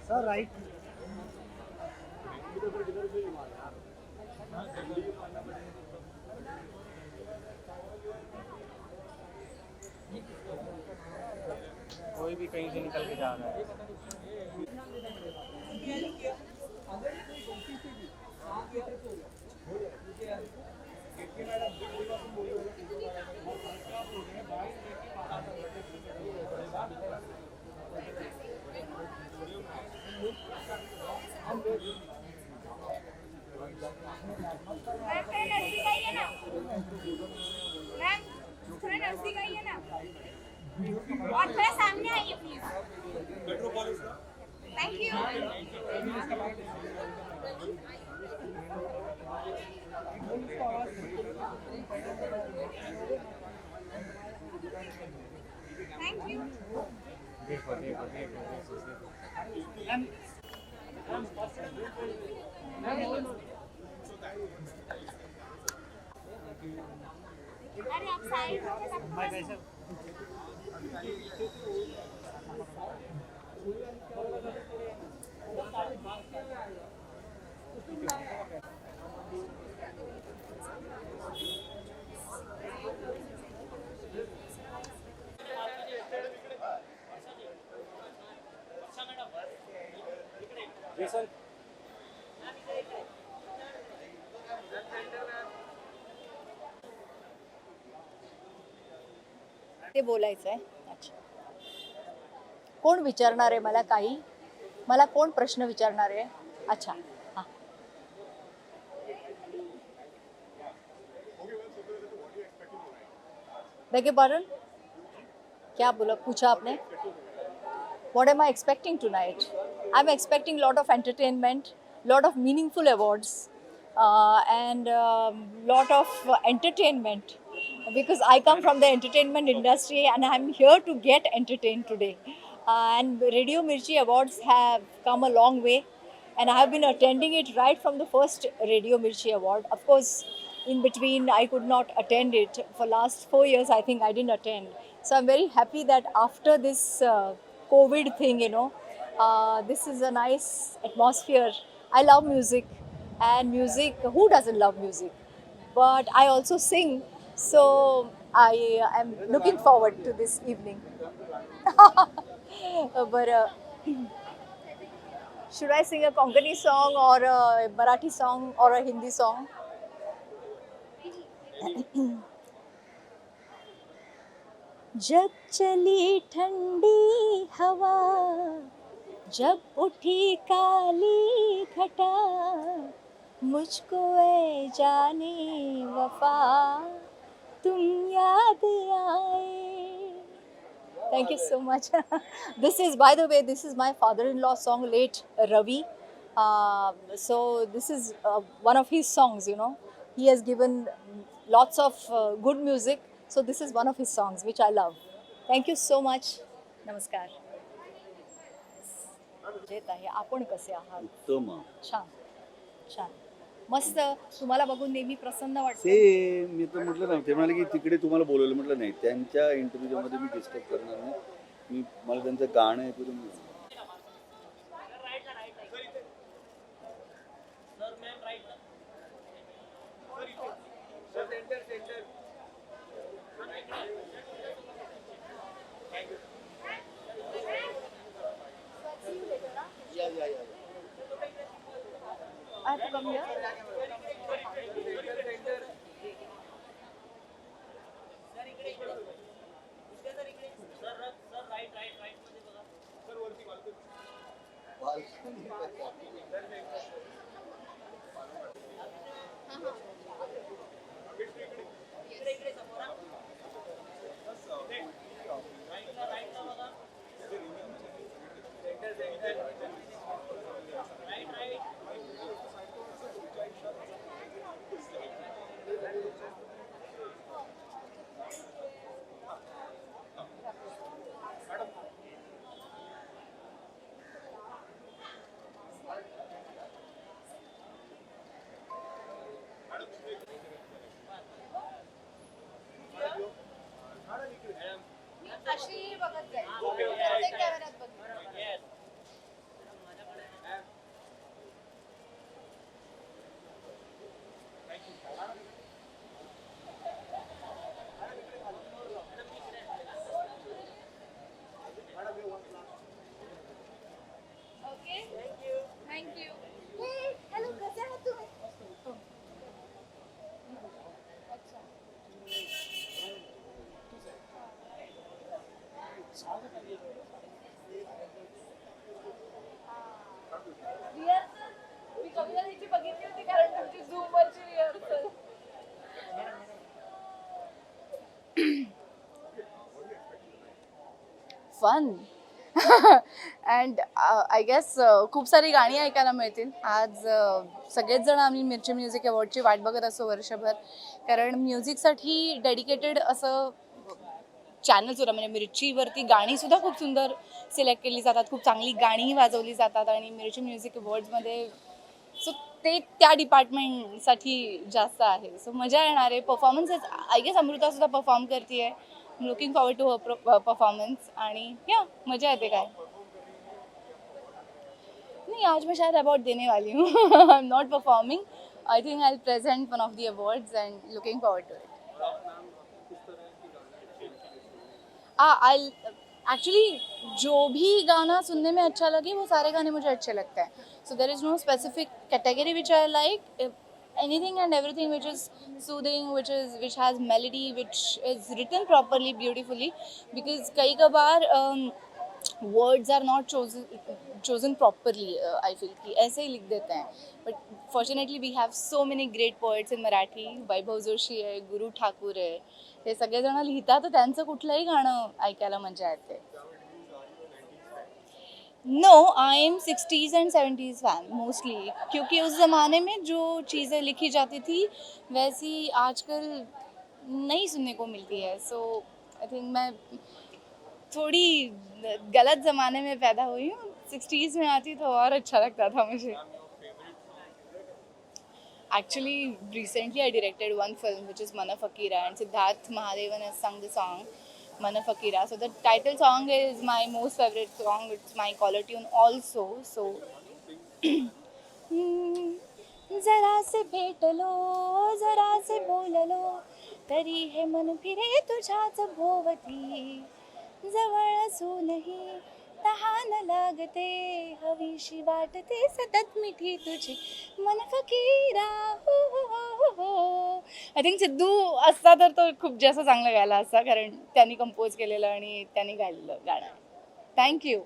Sir right. कोई भी कहीं से निकल के जा रहा है। मैम थोड़ा नजदीक आइए ना। मैम थोड़ा नजदीक आइए ना और थोड़ा सामने आइए please. Thank you. Thank you. देखो देखो देखो अरे आप साइड हो के सबको मैं बस। कैसे जैसन ते बोलायचं आहे. अच्छा, कोण विचारणार आहे मला काही? मला कोण प्रश्न विचारणार आहे? अच्छा, हां. बेगे पार्डन, क्या बोला पूछा आपने? What am I expecting tonight? I'm expecting a lot of entertainment, lot of meaningful awards, and lot of entertainment because I come from the entertainment industry and I'm here to get entertained today. And Radio Mirchi Awards have come a long way, and I have been attending it right from the first Radio Mirchi Award. Of course, in between I could not attend it for last 4 years. I think I didn't attend, so I'm very happy that after this COVID thing, this is a nice atmosphere. I love music, and music, who doesn't love music? But I also sing, so I am looking forward to this evening. But should I sing a Konkani song or a Marathi song or a Hindi song? जब चली ठंडी हवा, जब उठी काली घटा, मुझको ए जाने वफा तुम याद आए. Thank you so much. This is, by the way, this is my father-in-law song, late Ravi. So this is one of his songs, He has given lots of good music. So this is one of his songs, which I love. Thank you so much. Namaskar. जेत आहे. आपण कसे आहात? उत्तम. छान छान मस्त. तुम्हाला बघून नेहमी प्रसन्न वाटतं. ते मी तर म्हटलं ना, ते म्हणाले की तिकडे तुम्हाला बोलवलं. म्हटलं नाही, त्यांच्या इंटरव्ह्यूमध्ये मी डिस्टर्ब करणार नाही. मला त्यांचं गाणं ऐकू दे. I have to come here. Fun and I guess खूप सारी गाणी ऐकायला मिळतील आज. सगळेच जण आम्ही मिरची म्युझिक अवॉर्डची वाट बघत असतो वर्षभर, कारण म्युझिकसाठी डेडिकेटेड असं चॅनल्स होता. म्हणजे मिरचीवरती गाणीसुद्धा खूप सुंदर सिलेक्ट केली जातात, खूप चांगली गाणीही वाजवली जातात आणि मिरची म्युझिक अवॉर्ड्समध्ये सो ते त्या डिपार्टमेंटसाठी जास्त आहे. सो मजा येणार आहे. परफॉर्मन्सेस आय गेस अमृतासुद्धा परफॉर्म करते आहे. Looking forward to her performance आणि या मजा येते. काय नहीं, आज मैं शायद अवार्ड देने वाली हूँ. I am not performing. I think I will present one of the awards and looking forward to it. I actually जो भी गाना सुनने में अच्छा लगे वो सारे गाने मुझे अच्छे लगते हैं. So there is no specific category which I like. Anything and everything which is soothing, which has melody, which is written properly, beautifully, because कई कबार words are not chosen properly. I feel कि ऐसे ही लिख देते हैं. But fortunately we have so many great poets in Marathi. Vaibhav Joshi आहे, गुरु ठाकूर आहे, हे सगळेजण लिहितात तर त्यांचं कुठलंही गाणं ऐकायला मजा येते. No, I am 60s and 70s fan mostly, क्योंकि उस ज़माने में जो चीज़ें लिखी जाती थी वैसी आजकल नहीं सुनने को मिलती है. सो आई थिंक मैं थोड़ी गलत ज़माने में पैदा हुई हूँ. 60s में आती तो और अच्छा लगता था मुझे. Actually, recently I directed one film which is Mana Fakira, and Siddharth Mahadevan has sung the song Mana Fakira. So the title song is my most favorite song. It's my caller tune also. So जरा से भेटलो, जरा से बोललो, तरी हे मन फिरे तुझ्याच भोवती, जवळ असूनही तहान लागते, हवीशी वाटते सतत मिठी तुझी मन फकीरा. हो हो हो हो. आय थिंक सिद्धू असता तर तो खूप जास्त चांगलं गायला असता, कारण त्यांनी कंपोज केलेलं आणि त्यांनी गायलेलं गाणं. Thank you.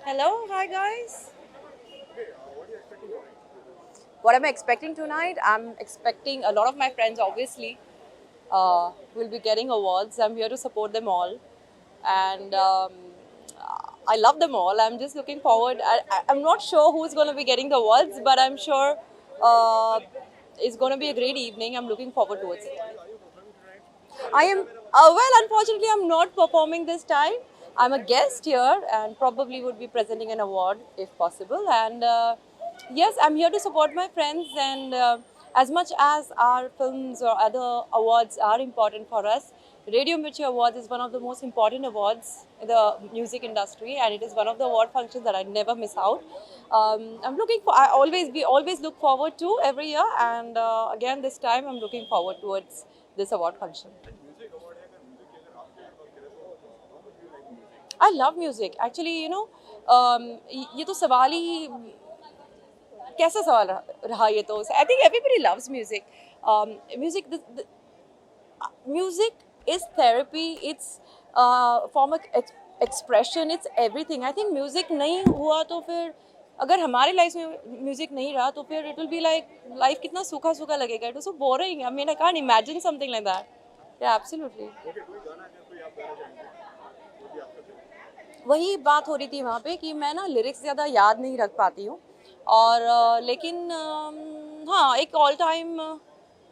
Hello, hi guys. What am I expecting tonight? I'm expecting a lot of my friends, obviously, will be getting awards. I'm here to support them all, and I love them all. I'm just looking forward. I'm not sure who's going to be getting the awards, but I'm sure it's going to be a great evening. I'm looking forward towards it. I am, well, unfortunately, I'm not performing this time. I'm a guest here and probably would be presenting an award if possible. And yes, I'm here to support my friends. And as much as our films or other awards are important for us, Radio Mirchi Awards is one of the most important awards in the music industry, and it is one of the award functions that I never miss out. I always look forward to every year, and again this time I'm looking forward towards this award function. I love music. Actually, you know, ये तो सवाल ही कैसा सवाल रहा ये तो. I think everybody loves music. Music is therapy. It's form of expression. It's everything. I think music नहीं हुआ तो फिर अगर हमारे लाइफ में म्यूजिक नहीं रहा तो फिर it will be like life कितना सूखा सूखा लगेगा. It was so boring. I mean, I can't imagine something like that. Yeah, absolutely. वही बात हो रही थी वहाँ पे कि मैं ना लिरिक्स ज़्यादा याद नहीं रख पाती हूँ और लेकिन हाँ एक ऑल टाइम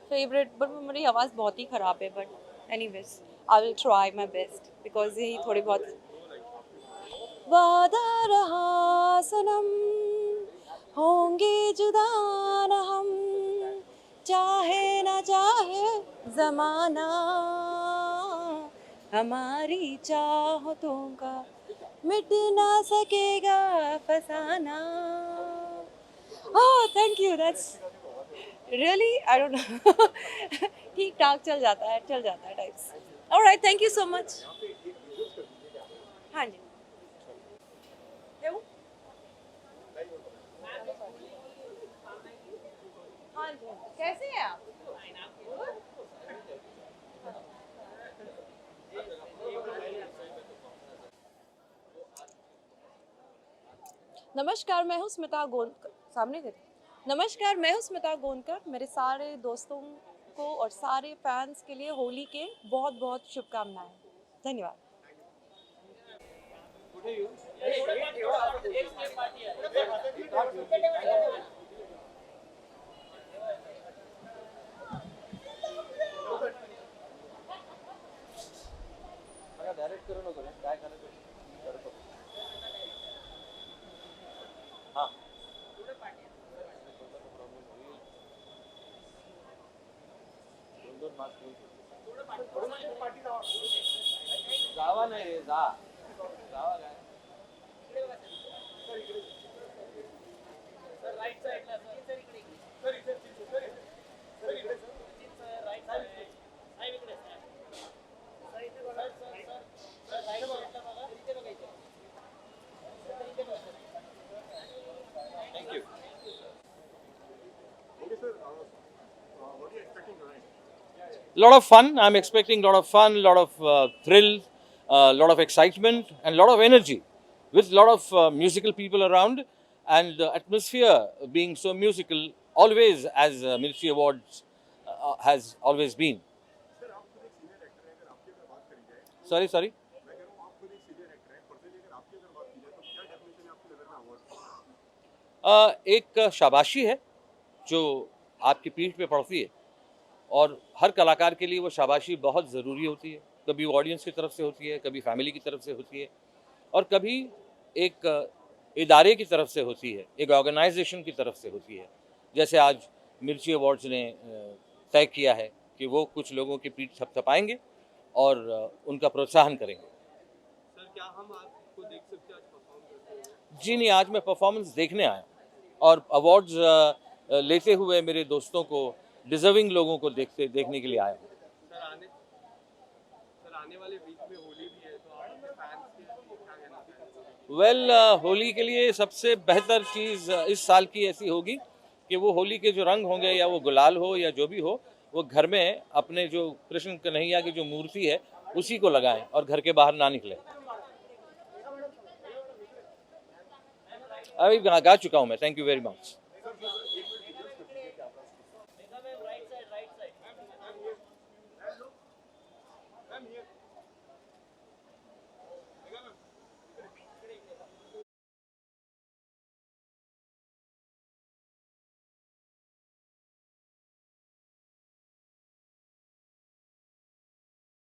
फेवरेट, बट मेरी आवाज़ बहुत ही ख़राब है. But anyways I will try my best because यही थोड़ी बहुत वादा रहा सनम, होंगे जुदा न हम, चाहे न चाहे जमाना, हमारी चाहतों का मिट ना सकेगा फसाना। Oh, thank you. That's really, I don't know. ठीक ठाक चल जाता है types. All right, thank you so much. हाँ जी। क्यों? हाँ जी। कैसे हैं आप? नमस्कार, मैं हूँ स्मिता गोंदकर। सामने गई। नमस्कार, मैं हूँ स्मिता गोंदकर। मेरे सारे दोस्तों को और सारे फैंस के लिए होली के बहुत बहुत शुभकामनाएं। धन्यवाद। डायरेक्ट करू नको रे, काय करायचं करतो. हां दोन मार्क्स जावा नाही जावा काय सर राईट साईडला सर इकडे सर इकडे सर इकडे सर राईट साईड साईड इकडे सर इथे बघा सर सर राईट साईडला बघा इथे बघायचं सर इथे बघा thank you Okay, sir. What are you expecting tonight? lot of fun. I'm expecting a lot of fun, a lot of thrill, a lot of excitement, and a lot of energy with a lot of musical people around. And the atmosphere being so musical, always as Ministry Awards has always been. Sir आप खुद एक senior actor हैं, अगर आपकी अगर बात करी जाए, Sorry. मैं कह रहा हूँ आप खुद एक सीनियर एक्टर हैं, पर्सनली अगर आपकी अगर बात की जाए तो क्या डेफिनेशन है आपकी नज़र में अवार्ड? एक शाबाशी है जो आपकी पीठ पे पड़ती है, और हर कलाकार के लिए वो शाबाशी बहुत ज़रूरी होती है। कभी ऑडियंस की तरफ से होती है, कभी फैमिली की तरफ से होती है, और कभी एक इदारे की तरफ से होती है, एक ऑर्गेनाइजेशन की तरफ से होती है। जैसे आज मिर्ची अवार्ड्स ने तय किया है कि वो कुछ लोगों की पीठ थपथपाएंगे और उनका प्रोत्साहन करेंगे। सर क्या हम आपको देख सकते हैं आज परफॉर्म करते हुए? जी नहीं, आज मैं परफॉर्मेंस देखने आया और अवार्ड्स लेते हुए मेरे दोस्तों को, डिजर्विंग लोगों को देखने के लिए आया हूँ। सर आने वाले वीक में होली भी है, तो आप अपने फैंस के क्या कहना चाहेंगे? वेल, होली के लिए सबसे बेहतर चीज़ इस साल की ऐसी होगी कि वो होली के जो रंग होंगे, या वो गुलाल हो या जो भी हो, वो घर में अपने जो कृष्ण कन्हैया की जो मूर्ति है उसी को लगाएं और घर के बाहर ना निकलें। अभी गा चुका हूँ मैं। Thank you very much.